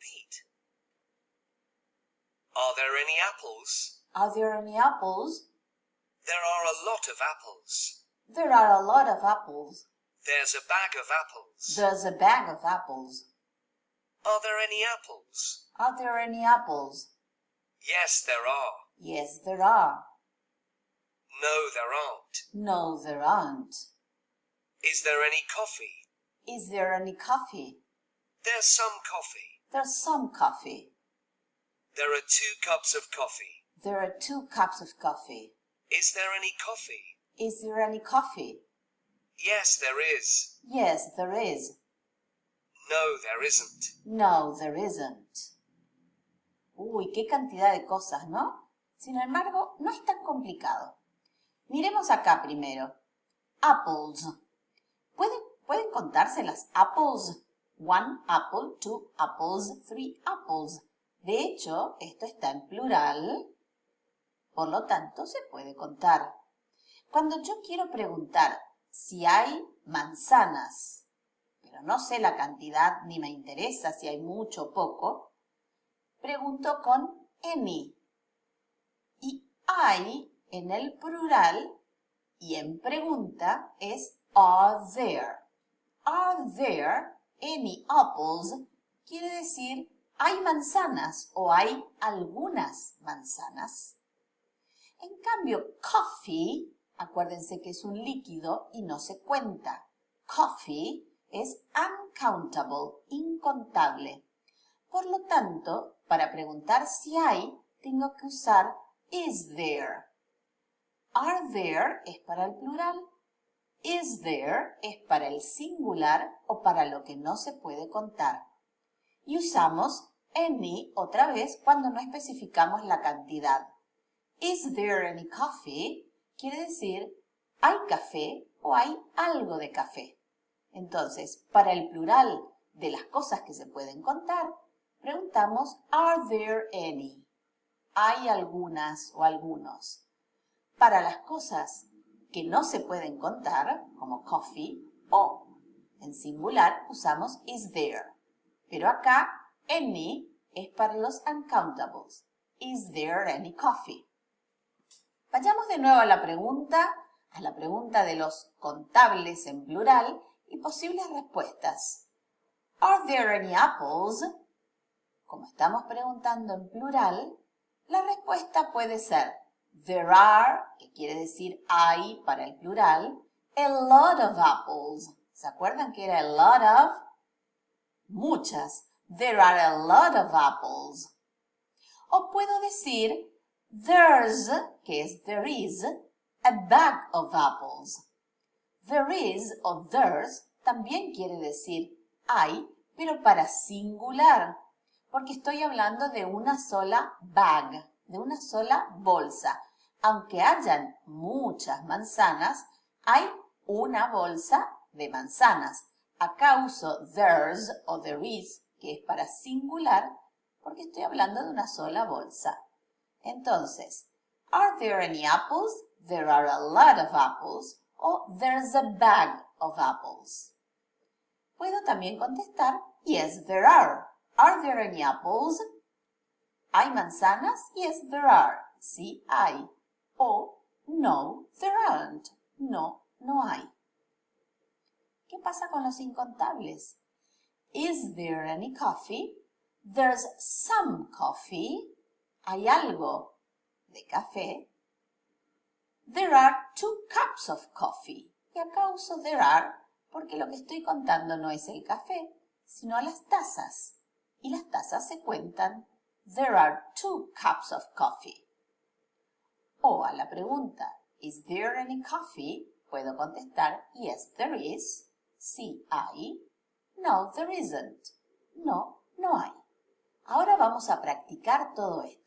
repeat. Are there any apples? Are there any apples? There are a lot of apples. There are a lot of apples. There's a bag of apples. There's a bag of apples. Are there any apples? Are there any apples? Yes, there are. Yes, there are. No, there aren't. No, there aren't. Is there any coffee? Is there any coffee? There's some coffee. There's some coffee. There are 2 cups of coffee. There are 2 cups of coffee. Is there any coffee? Is there any coffee? Yes, there is. Yes, there is. No, there isn't. No, there isn't. Uy, qué cantidad de cosas, ¿no? Sin embargo, no es tan complicado. Miremos acá primero. Apples. ¿Pueden contarse las apples? 1 apple, 2 apples, 3 apples. De hecho, esto está en plural, por lo tanto se puede contar. Cuando yo quiero preguntar si hay manzanas, pero no sé la cantidad ni me interesa si hay mucho o poco, pregunto con any. Y hay en el plural y en pregunta es are there. Are there any apples? Quiere decir ¿hay manzanas o hay algunas manzanas? En cambio, coffee, acuérdense que es un líquido y no se cuenta. Coffee es uncountable, incontable. Por lo tanto, para preguntar si hay, tengo que usar is there. Are there es para el plural. Is there es para el singular o para lo que no se puede contar. Y usamos any otra vez cuando no especificamos la cantidad. Is there any coffee? Quiere decir, ¿hay café o hay algo de café? Entonces, para el plural de las cosas que se pueden contar, preguntamos, ¿are there any? ¿Hay algunas o algunos? Para las cosas que no se pueden contar, como coffee, o en singular usamos is there. Pero acá, any es para los uncountables. Is there any coffee? Vayamos de nuevo a la pregunta de los contables en plural y posibles respuestas. Are there any apples? Como estamos preguntando en plural, la respuesta puede ser there are, que quiere decir hay para el plural, a lot of apples. ¿Se acuerdan que era a lot of? Muchas. There are a lot of apples. O puedo decir there's, que es there is, a bag of apples. There is o there's también quiere decir hay, pero para singular, porque estoy hablando de una sola bag, de una sola bolsa. Aunque hayan muchas manzanas, hay una bolsa de manzanas. Acá uso there's o there is, que es para singular, porque estoy hablando de una sola bolsa. Entonces, are there any apples? There are a lot of apples. O there's a bag of apples. Puedo también contestar, yes, there are. Are there any apples? ¿Hay manzanas? Yes, there are. Sí, hay. O no, there aren't. No, no hay. ¿Qué pasa con los incontables? Is there any coffee? There's some coffee. Hay algo de café. There are 2 cups of coffee. Y acá uso there are porque lo que estoy contando no es el café, sino las tazas. Y las tazas se cuentan. There are 2 cups of coffee. O a la pregunta, is there any coffee? Puedo contestar, yes, there is. Sí, hay. No, there isn't. No, no hay. Ahora vamos a practicar todo esto.